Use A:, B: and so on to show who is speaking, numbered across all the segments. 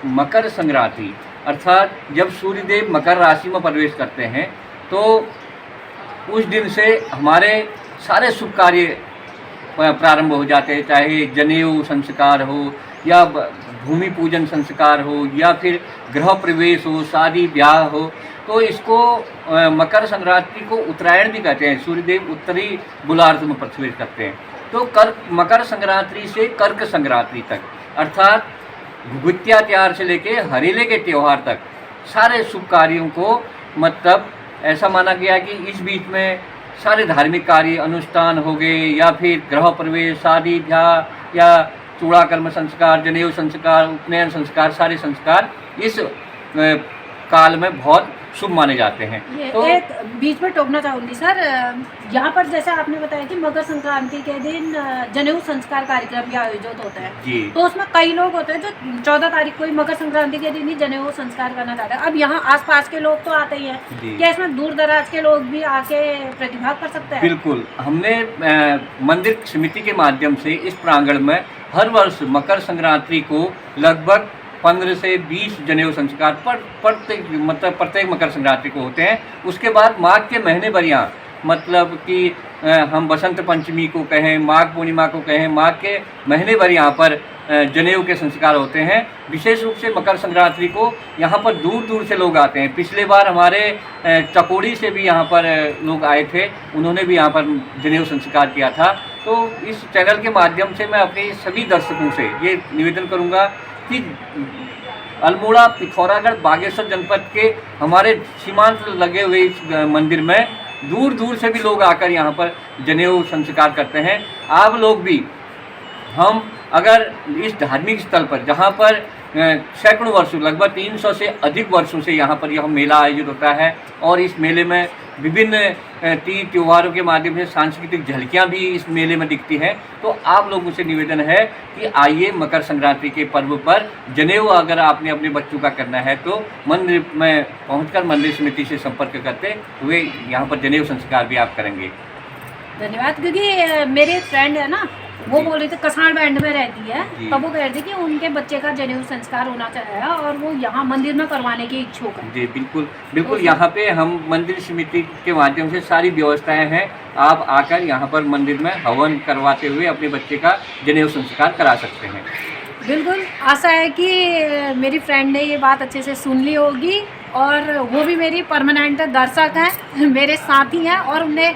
A: मकर संक्रांति अर्थात जब सूर्यदेव मकर राशि में प्रवेश करते हैं तो उस दिन से हमारे सारे शुभ कार्य प्रारंभ हो जाते हैं, चाहे जनेऊ संस्कार हो या भूमि पूजन संस्कार हो या फिर गृह प्रवेश हो, शादी ब्याह हो। तो इसको मकर संक्रांति को उत्तरायण भी कहते हैं। सूर्यदेव उत्तरी गोलार्ध में प्रवेश करते हैं। तो मकर संक्रांति से कर्क संक्रांति तक अर्थात घुघुतिया त्योहार से लेके हरेले के त्यौहार तक सारे शुभ कार्यों को मतलब ऐसा माना गया कि इस बीच में सारे धार्मिक कार्य अनुष्ठान हो गए या फिर गृह प्रवेश, शादी ब्याह या चूड़ाकर्म संस्कार, जनेऊ संस्कार, उपनयन संस्कार, सारे संस्कार इस काल में बहुत शुभ माने जाते हैं।
B: तो एक बीच में टोकना चाहूँगी सर, यहाँ पर जैसे आपने बताया कि मकर संक्रांति के दिन जनेऊ संस्कार कार्यक्रम भी आयोजित होता है जी। तो उसमें कई लोग होते हैं जो 14 तारीख को ही मकर संक्रांति के दिन ही जनेऊ संस्कार करना चाहते हैं। अब यहाँ आसपास के लोग तो आते ही हैं, क्या इसमें दूर दराज के लोग भी आके प्रतिभाग कर सकते हैं? बिल्कुल, हमने मंदिर समिति के माध्यम से इस प्रांगण में हर वर्ष मकर संक्रांति को लगभग 15 से 20 जनेऊ संस्कार प्रत्येक मकर संक्रांति को होते हैं। उसके बाद माघ के महीने भर यहाँ मतलब कि हम बसंत पंचमी को कहें, माघ पूर्णिमा को कहें, माघ के महीने भर यहाँ पर जनेऊ के संस्कार होते हैं। विशेष रूप से मकर संक्रांति को यहाँ पर दूर दूर से लोग आते हैं। पिछले बार हमारे चकोड़ी से भी यहाँ पर लोग आए थे, उन्होंने भी यहाँ पर जनेऊ संस्कार किया था। तो इस चैनल के माध्यम से मैं अपने सभी दर्शकों से ये निवेदन करूँगा कि अल्मोड़ा, पिथौरागढ़, बागेश्वर जनपद के हमारे सीमांत लगे हुए इस मंदिर में दूर दूर से भी लोग आकर यहाँ पर जनेऊ संस्कार करते हैं। आप लोग भी, हम अगर इस धार्मिक स्थल पर जहाँ पर सैकड़ों वर्षों लगभग 300 से अधिक वर्षों से यहाँ पर यह मेला आयोजित होता है और इस मेले में विभिन्न तीज त्योहारों के माध्यम से सांस्कृतिक झलकियाँ भी इस मेले में दिखती हैं। तो आप लोगों से निवेदन है कि आइए मकर संक्रांति के पर्व पर जनेऊ अगर आपने अपने बच्चों का करना है तो मंदिर में पहुंचकर मंदिर समिति से संपर्क करते हुए यहाँ पर जनेऊ संस्कार भी आप करेंगे। धन्यवाद। क्योंकि मेरे फ्रेंड है ना, वो बोल रही थी कसार बैंड में रहती है, तब वो कह रही थी कि उनके बच्चे का जनेऊ संस्कार होना चाहिए और वो यहाँ मंदिर में करवाने की इच्छुक है।
A: जी बिल्कुल बिल्कुल, यहाँ पे हम मंदिर समिति के माध्यम से सारी व्यवस्थाएं हैं। आप आकर यहाँ पर मंदिर में हवन करवाते हुए अपने बच्चे का जनेऊ संस्कार करा सकते हैं।
B: बिल्कुल, आशा है कि मेरी फ्रेंड ने ये बात अच्छे से सुन ली होगी और वो भी मेरी परमानेंट दर्शक हैं, मेरे साथी हैं और उन्हें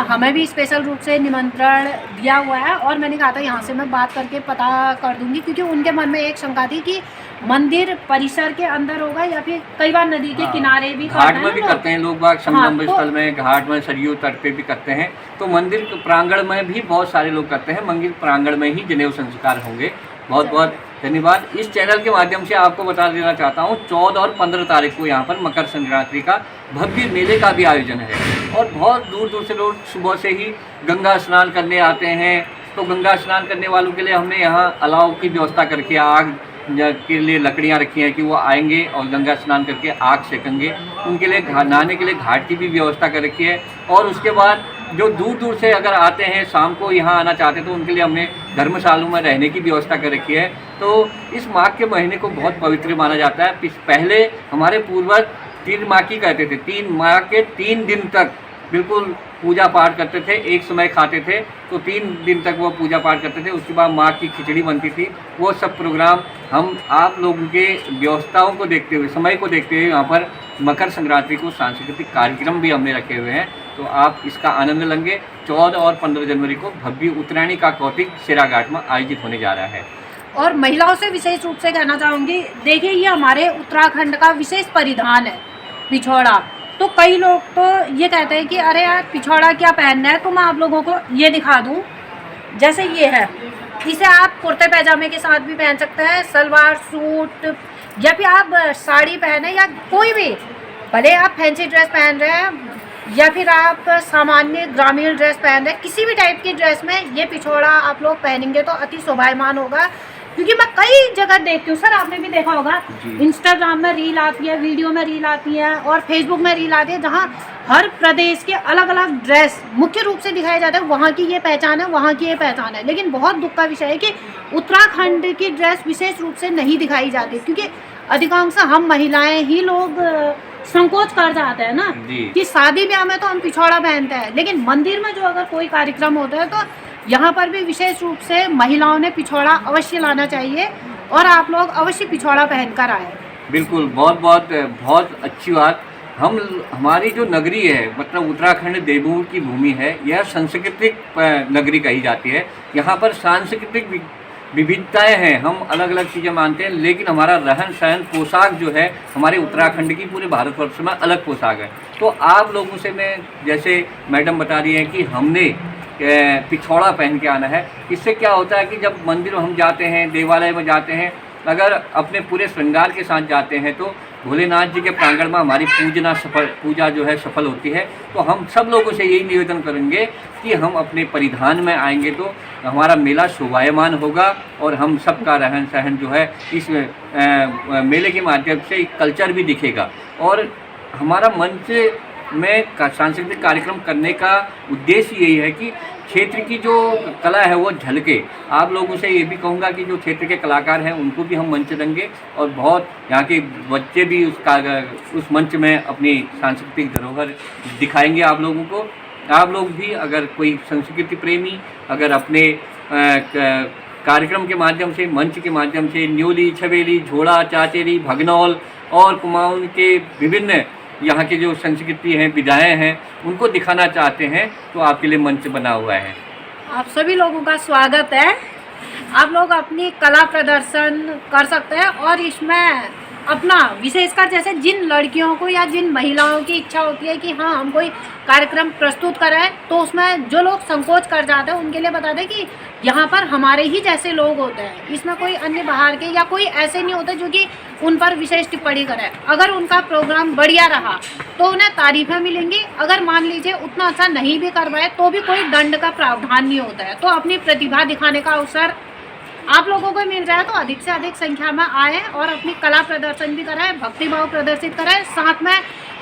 B: हमें भी स्पेशल रूप से निमंत्रण दिया हुआ है और मैंने कहा था यहाँ से मैं बात करके पता कर दूंगी, क्योंकि उनके मन में एक शंका थी कि मंदिर परिसर के अंदर होगा या फिर कई बार नदी के किनारे भी
A: घाट में भी करते हैं लोग बाग, संगम स्थल में, घाट में, सरयू तट पे भी करते हैं। तो मंदिर प्रांगण में भी बहुत सारे लोग करते हैं। मंदिर प्रांगण में ही जनेऊ संस्कार होंगे। बहुत बहुत धन्यवाद। इस चैनल के माध्यम से आपको बता देना चाहता हूँ 14 और 15 तारीख को यहाँ पर मकर संक्रांति का भव्य मेले का भी आयोजन है और बहुत दूर दूर से लोग सुबह से ही गंगा स्नान करने आते हैं। तो गंगा स्नान करने वालों के लिए हमने यहाँ अलाव की व्यवस्था करके आग के लिए लकड़ियाँ रखी हैं कि वो आएंगे और गंगा स्नान करके आग सेकेंगे। उनके लिए नहाने के लिए घाट की भी व्यवस्था कर रखी है और उसके बाद जो दूर दूर से अगर आते हैं शाम को यहाँ आना चाहते हैं तो उनके लिए हमने धर्मशालाओं में रहने की व्यवस्था कर रखी है। तो इस माघ के महीने को बहुत पवित्र माना जाता है। पहले हमारे पूर्वज 3 माह की कहते थे, 3 माह के 3 दिन तक बिल्कुल पूजा पाठ करते थे। एक समय खाते थे तो 3 दिन तक वो पूजा पाठ करते थे। उसके बाद माँ की खिचड़ी बनती थी। वो सब प्रोग्राम हम आप लोगों के व्यवस्थाओं को देखते हुए, समय को देखते हुए यहाँ पर मकर संक्रांति को सांस्कृतिक कार्यक्रम भी हमने रखे हुए हैं। तो आप इसका आनंद लेंगे। 14 और 15 जनवरी को भव्य उत्तरायणी का कौतिक शेरा घाट में आयोजित होने जा रहा है।
B: और महिलाओं से विशेष रूप से कहना चाहूँगी, देखिए ये हमारे उत्तराखंड का विशेष परिधान है पिछौड़ा। तो कई लोग तो ये कहते हैं कि अरे यार पिछौड़ा क्या पहनना है, तो मैं आप लोगों को ये दिखा दूँ। जैसे ये है, इसे आप कुर्ते पैजामे के साथ भी पहन सकते हैं, सलवार सूट, या फिर आप साड़ी पहने या कोई भी, भले आप फैंसी ड्रेस पहन रहे हैं या फिर आप सामान्य ग्रामीण ड्रेस पहन रहे हैं, किसी भी टाइप की ड्रेस में ये पिछौड़ा आप लोग पहनेंगे तो अति शोभायमान होगा। क्योंकि मैं कई जगह देखती हूँ सर, आपने भी देखा होगा, इंस्टाग्राम में रील आती है, वीडियो में रील आती है और फेसबुक में रील आती है, जहाँ हर प्रदेश के अलग अलग ड्रेस मुख्य रूप से दिखाया जाता है, वहाँ की ये पहचान है, वहाँ की ये पहचान है। लेकिन बहुत दुख का विषय है कि उत्तराखंड की ड्रेस विशेष रूप से नहीं दिखाई जाती, क्योंकि अधिकांश हम महिलाएं ही लोग संकोच कर जाते हैं ना कि शादी ब्याह में तो हम पिछौड़ा पहनते हैं, लेकिन मंदिर में जो अगर कोई कार्यक्रम होता है तो यहाँ पर भी विशेष रूप से महिलाओं ने पिछौड़ा अवश्य लाना चाहिए और आप लोग अवश्य पिछौड़ा पहनकर आए।
A: बिल्कुल, बहुत अच्छी बात। हमारी जो नगरी है, मतलब उत्तराखंड देवभूमि की भूमि है, यह सांस्कृतिक नगरी कही जाती है। यहाँ पर सांस्कृतिक विविधताएं हैं, हम अलग अलग चीज़ें मानते हैं, लेकिन हमारा रहन सहन, पोशाक जो है हमारे उत्तराखंड की पूरे भारतवर्ष में अलग पोशाक है। तो आप लोगों से मैं, जैसे मैडम बता रही हैं कि हमने पिछौड़ा पहन के आना है, इससे क्या होता है कि जब मंदिर में हम जाते हैं, देवालय में जाते हैं, अगर अपने पूरे श्रृंगार के साथ जाते हैं तो भोलेनाथ जी के प्रांगण में हमारी पूजा जो है सफल होती है। तो हम सब लोगों से यही निवेदन करेंगे कि हम अपने परिधान में आएंगे तो हमारा मेला शोभायमान होगा और हम सबका रहन सहन जो है इस मेले के माध्यम से कल्चर भी दिखेगा। और हमारा मंच में सांस्कृतिक कार्यक्रम करने का उद्देश्य यही है कि क्षेत्र की जो कला है वो झलके। आप लोगों से ये भी कहूँगा कि जो क्षेत्र के कलाकार हैं उनको भी हम मंच देंगे और बहुत यहाँ के बच्चे भी उस मंच में अपनी सांस्कृतिक धरोहर दिखाएंगे आप लोगों को। आप लोग भी अगर कोई संस्कृति प्रेमी अगर अपने कार्यक्रम के माध्यम से, मंच के माध्यम से न्योली, छबेली, झोड़ा, चाचेरी, भगनौल और कुमाऊं के विभिन्न यहाँ के जो संस्कृति हैं, विधाएँ हैं, उनको दिखाना चाहते हैं तो आपके लिए मंच बना हुआ है।
B: आप सभी लोगों का स्वागत है। आप लोग अपनी कला प्रदर्शन कर सकते हैं और इसमें अपना, विशेषकर जैसे जिन लड़कियों को या जिन महिलाओं की इच्छा होती है कि हाँ हम कोई कार्यक्रम प्रस्तुत करें, तो उसमें जो लोग संकोच कर जाते हैं उनके लिए बता दें कि यहाँ पर हमारे ही जैसे लोग होते हैं, इसमें कोई अन्य बाहर के या कोई ऐसे नहीं होते जो कि उन पर विशेष टिप्पणी करें। अगर उनका प्रोग्राम बढ़िया रहा तो उन्हें तारीफें मिलेंगी, अगर मान लीजिए उतना अच्छा नहीं भी कर पाए तो भी कोई दंड का प्रावधान नहीं होता है। तो अपनी प्रतिभा दिखाने का अवसर आप लोगों को मिल रहा है, तो अधिक से अधिक संख्या में आए और अपनी कला प्रदर्शन भी कराएं, भक्तिभाव प्रदर्शित कराएं, साथ में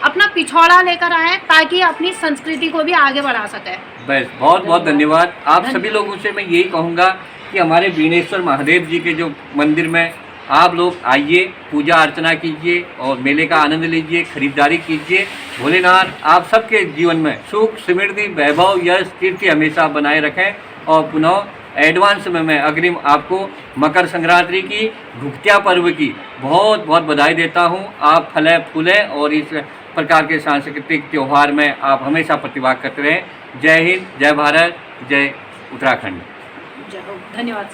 B: अपना पिछौड़ा लेकर आए ताकि अपनी संस्कृति को भी आगे बढ़ा सके।
A: बस बहुत बहुत धन्यवाद। आप सभी लोगों से मैं यही कहूँगा कि हमारे वीणेश्वर महादेव जी के जो मंदिर में आप लोग आइए, पूजा अर्चना कीजिए और मेले का आनंद लीजिए, खरीदारी कीजिए। भोलेनाथ आप सबके जीवन में सुख, समृद्धि, वैभव, यश, कीर्ति हमेशा बनाए रखें। और पुनः एडवांस में मैं अग्रिम आपको मकर संक्रांति की, भुक्तिया पर्व की बहुत बहुत बधाई देता हूं। आप फले फूलें और इस प्रकार के सांस्कृतिक त्यौहार में आप हमेशा प्रतिभाग करते रहें। जय हिंद, जय भारत, जय उत्तराखंड।
B: धन्यवाद।